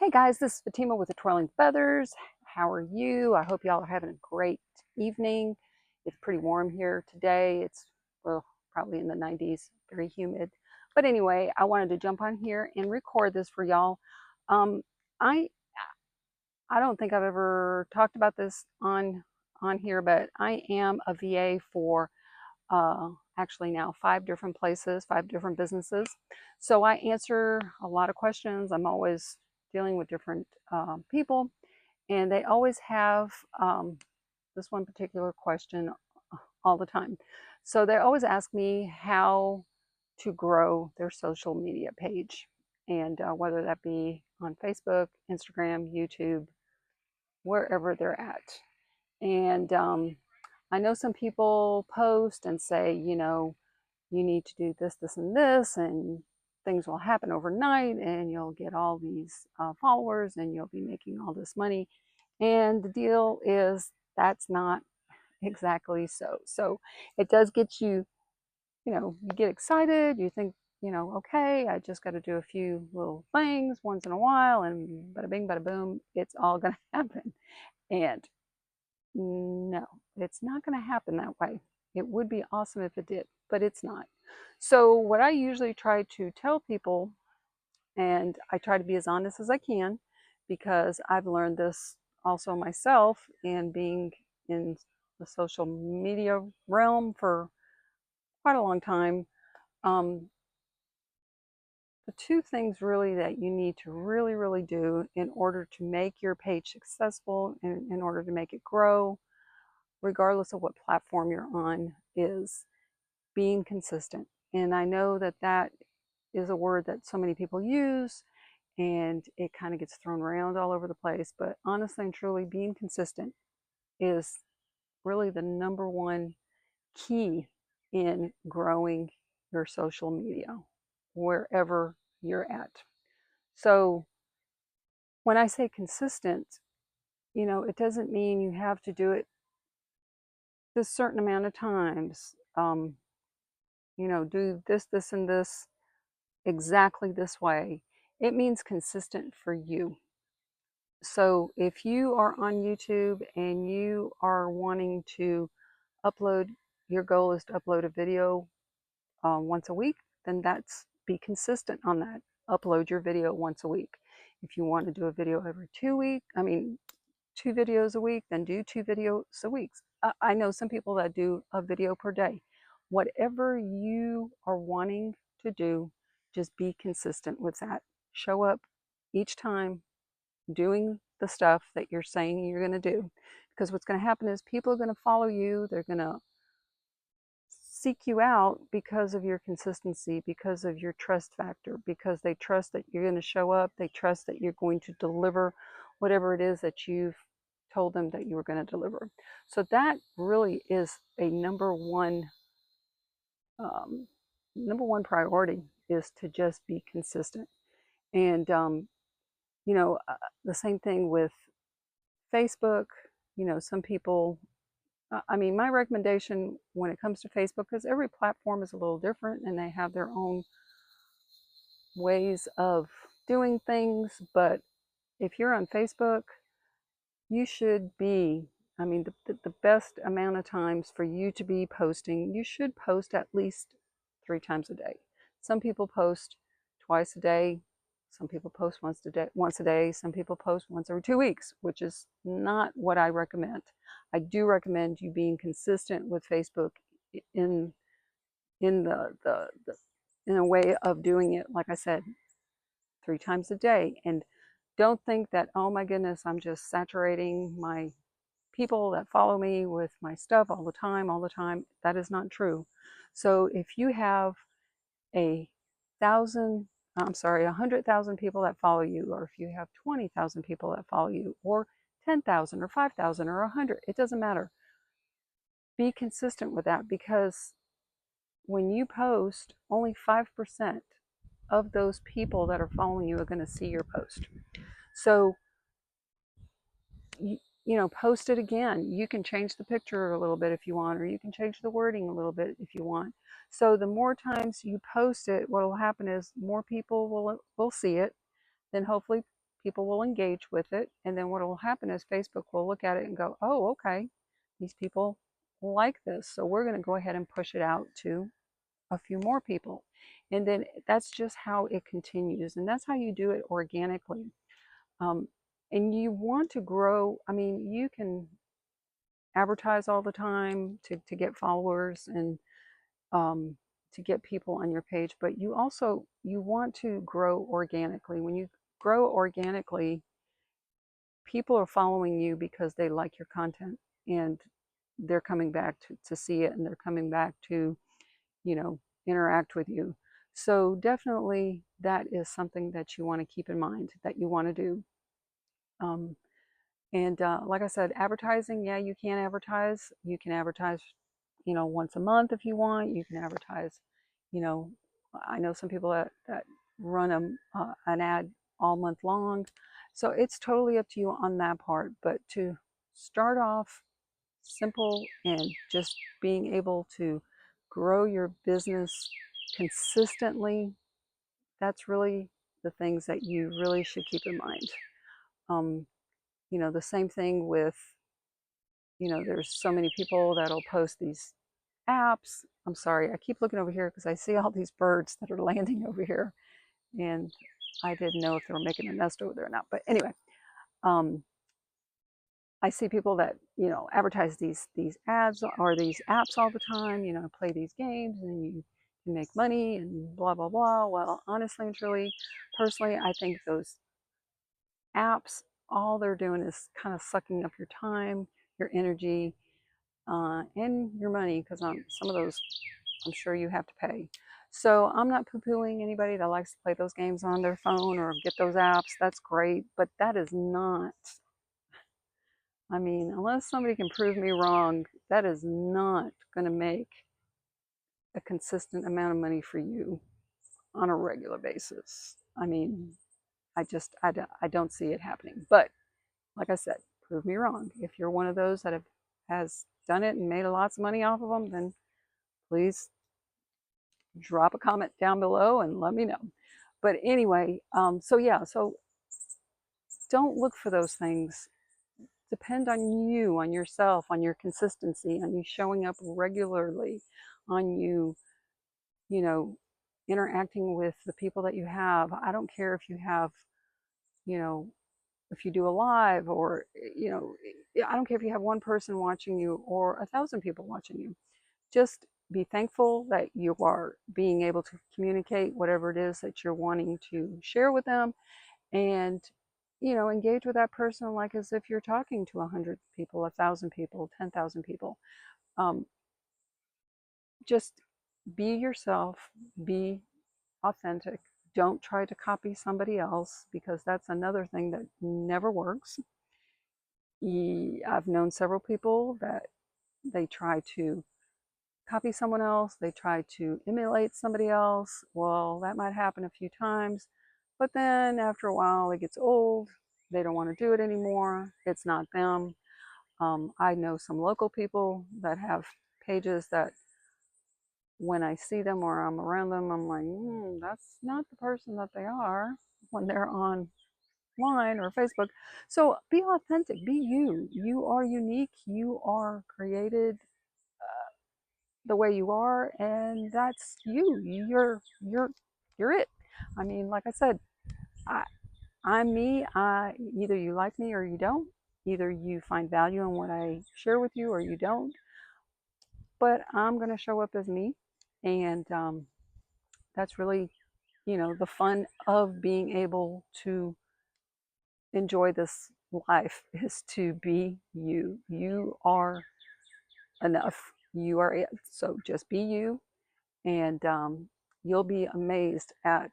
Hey guys, this is Fatima with the Twirling Feathers. How are you? I hope y'all are having a great evening. It's pretty warm here today. It's, well, probably in the 90s, very humid. But anyway, I wanted to jump on here and record this for y'all. Um, I I don't think I've ever talked about this on here, but I am a VA for actually now 5 different places, 5 different businesses. So I answer a lot of questions. I'm always dealing with different people, and they always have this one particular question all the time. So they always ask me how to grow their social media page, and whether that be on Facebook, Instagram, YouTube, wherever they're at. And I know some people post and say, you need to do this, this, and this, and things will happen overnight, and you'll get all these followers, and you'll be making all this money. And the deal is that's not exactly so. So it does get you, you get excited. You think, okay, I just got to do a few little things once in a while, and bada bing, bada boom, it's all going to happen. And no, it's not going to happen that way. It would be awesome if it did, but it's not. So, what I usually try to tell people, and I try to be as honest as I can because I've learned this also myself in being in the social media realm for quite a long time. Um, the two things really that you need to really do in order to make your page successful and in order to make it grow, regardless of what platform you're on, is being consistent. And I know that that is a word that so many people use and it kind of gets thrown around all over the place. But honestly and truly, being consistent is really the number one key in growing your social media wherever you're at. So when I say consistent, it doesn't mean you have to do it this certain amount of times. Do this, this, and this exactly this way. It means consistent for you. So if you are on YouTube and you are wanting to upload, your goal is to upload a video once a week, then that's be consistent on that. Upload your video once a week. If you want to do a video every 2 weeks, 2 videos a week, then do 2 videos a week. I know some people that do a video per day. Whatever you are wanting to do, just be consistent with that. Show up each time doing the stuff that you're saying you're going to do. Because what's going to happen is people are going to follow you. They're going to seek you out because of your consistency, because of your trust factor, because they trust that you're going to show up. They trust that you're going to deliver whatever it is that you've told them that you were going to deliver. So that really is a um, number one priority, is to just be consistent. And the same thing with Facebook. Some people, my recommendation when it comes to Facebook, because every platform is a little different and they have their own ways of doing things. But if you're on Facebook, you should be, the best amount of times for you to be posting, you should post at least 3 times a day. Some people post twice a day. Some people post once a day. Some people post once every 2 weeks, which is not what I recommend. I do recommend you being consistent with Facebook in in the in a way of doing it, like I said, 3 times a day. And don't think that, oh my goodness, I'm just saturating my people that follow me with my stuff all the time, all the time. That is not true. So if you have a thousand, I'm sorry, 100,000 people that follow you, or if you have 20,000 people that follow you, or 10,000 or 5,000 or 100, it doesn't matter. Be consistent with that, because when you post, only 5% of those people that are following you are going to see your post. So post it again. You can change the picture a little bit if you want, or you can change the wording a little bit if you want. So the more times you post it, what will happen is more people will see it. Then hopefully people will engage with it. And then what will happen is Facebook will look at it and go, oh, okay, these people like this. So we're going to go ahead and push it out to a few more people. And then that's just how it continues. And that's how you do it organically. Um, and you want to grow. I mean, you can advertise all the time to get followers and um, to get people on your page, but you want to grow organically. When you grow organically, people are following you because they like your content, and they're coming back to see it, and they're coming back to, you know, interact with you. So definitely that is something that you want to keep in mind, that you want to do. Um, and like I said, advertising, yeah, you can advertise. You can advertise, you know, once a month if you want. You can advertise, you know, I know some people that run an ad all month long. So it's totally up to you on that part. But to start off simple and just being able to grow your business consistently, that's really the things that you really should keep in mind. Um, you know, the same thing with, you know, there's so many people that'll post these apps. I'm sorry, I keep looking over here because I see all these birds that are landing over here, and I didn't know if they were making a nest over there or not. But anyway, um, I see people that, you know, advertise these ads or these apps all the time. You know, play these games and you can make money and blah blah blah. Well, honestly and truly, personally, I think those apps, all they're doing is kind of sucking up your time, your energy, and your money, because some of those I'm sure you have to pay. So I'm not poo-pooing anybody that likes to play those games on their phone or get those apps. That's great, but that is not, I mean, unless somebody can prove me wrong, that is not going to make a consistent amount of money for you on a regular basis. I mean, I don't see it happening. But like I said, prove me wrong. If you're one of those that has done it and made lots of money off of them, then please drop a comment down below and let me know. But anyway, so yeah, so don't look for those things. Depend on you, on yourself, on your consistency, on you showing up regularly, on you, you know, interacting with the people that you have. I don't care if you have, you know, if you do a live or, you know, I don't care if you have one person watching you or 1,000 people watching you. Just be thankful that you are being able to communicate whatever it is that you're wanting to share with them, and, you know, engage with that person like as if you're talking to 100 people, 1,000 people, 10,000 people. um, just be yourself, be authentic. Don't try to copy somebody else, because that's another thing that never works. I've known several people that they try to copy someone else, they try to emulate somebody else. Well, that might happen a few times, but then after a while it gets old. They don't want to do it anymore. It's not them. I know some local people that have pages that when I see them or I'm around them, I'm like, that's not the person that they are when they're online or Facebook. So be authentic, be you. You are unique, you are created the way you are, and that's you. You're it. I mean, like I said, I, I'm me. Either you like me or you don't. Either you find value in what I share with you or you don't. But I'm going to show up as me, and that's really, you know, the fun of being able to enjoy this life is to be you. You are enough. You are it. So just be you, and you'll be amazed at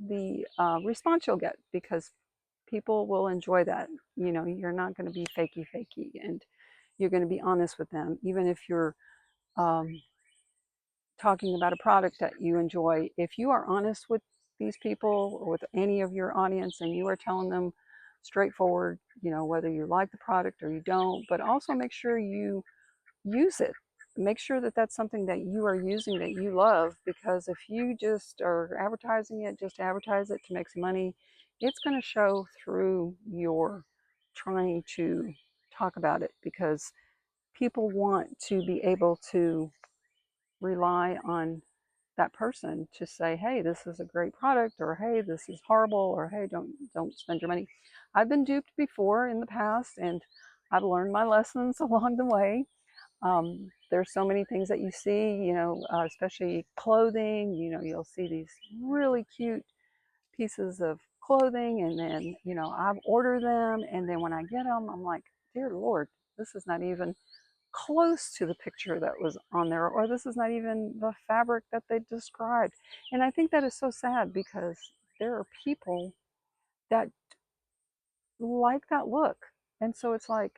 the response you'll get, because people will enjoy that. You know, you're not going to be fakey, and you're going to be honest with them, even if you're um, talking about a product that you enjoy. If you are honest with these people or with any of your audience, and you are telling them straightforward, you know, whether you like the product or you don't, but also make sure you use it. Make sure that that's something that you are using, that you love, because if you just are advertising it, just advertise it to make some money, it's going to show through your trying to talk about it, because people want to be able to rely on that person to say, hey, this is a great product, or hey, this is horrible, or hey, don't spend your money. I've been duped before in the past, and I've learned my lessons along the way. There's so many things that you see, especially clothing. You'll see these really cute pieces of clothing, and then I've ordered them, and then when I get them, I'm like, dear Lord, this is not even close to the picture that was on there, or this is not even the fabric that they described. And I think that is so sad, because there are people that like that look, and so it's like,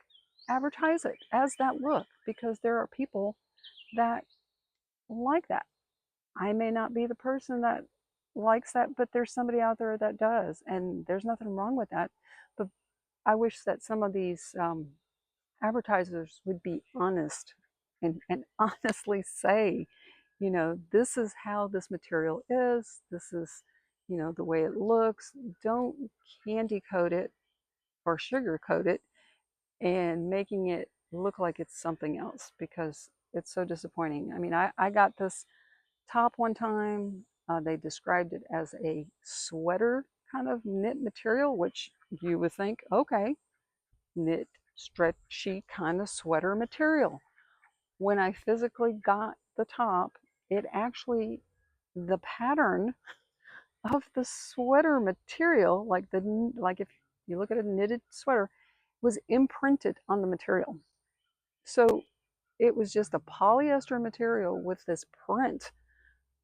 advertise it as that look, because there are people that like that. I may not be the person that likes that, but there's somebody out there that does, and there's nothing wrong with that. But I wish that some of these advertisers would be honest, and honestly say, this is how this material is. This is, the way it looks. Don't candy coat it or sugar coat it and making it look like it's something else, because it's so disappointing. I mean, I got this top one time. They described it as a sweater kind of knit material, which you would think, okay, knit, stretchy kind of sweater material. When I physically got the top, it actually, the pattern of the sweater material, like if you look at a knitted sweater, was imprinted on the material. So it was just a polyester material with this print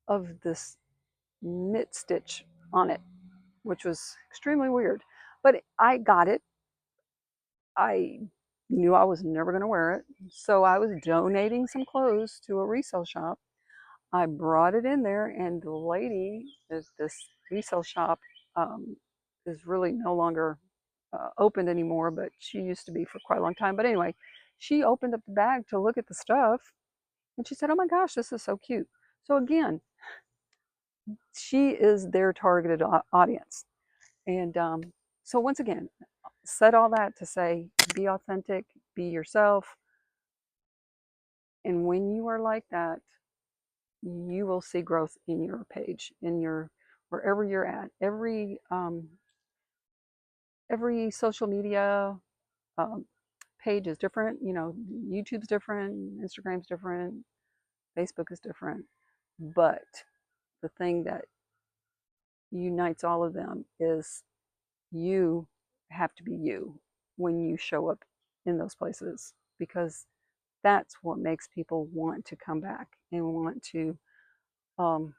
of this knit stitch on it, which was extremely weird. But I got it. I knew I was never going to wear it. So I was donating some clothes to a resale shop. I brought it in there, and the lady at this resale shop um, is really no longer opened anymore, but she used to be for quite a long time. But anyway, she opened up the bag to look at the stuff, and she said, oh my gosh, this is so cute. So again, she is their targeted audience. And so once again, said all that to say, be authentic, be yourself. And when you are like that, you will see growth in your page, in your, wherever you're at. Every social media um, page is different. YouTube's different, Instagram's different, Facebook is different. But the thing that unites all of them is, you have to be you when you show up in those places, because that's what makes people want to come back and want to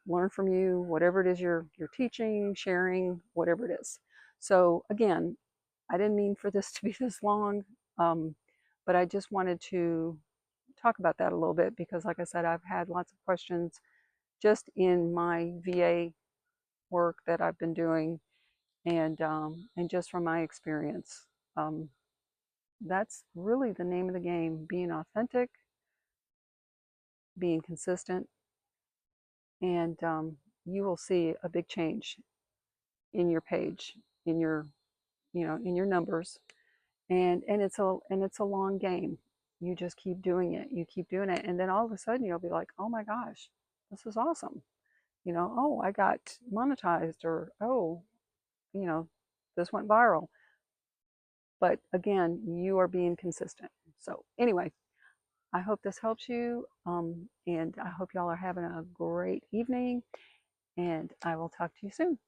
learn from you, whatever it is you're teaching, sharing, whatever it is. So again, I didn't mean for this to be this long, um, but I just wanted to talk about that a little bit, because like I said, I've had lots of questions just in my VA work that I've been doing, and just from my experience. Um, that's really the name of the game: being authentic, being consistent, and you will see a big change in your page, in your, in your numbers. And it's a long game. You just keep doing it. You keep doing it, and then all of a sudden you'll be like, oh my gosh, this is awesome. Oh, I got monetized, or oh, you know, this went viral. But again, you are being consistent. So anyway, I hope this helps you. And I hope y'all are having a great evening. And I will talk to you soon.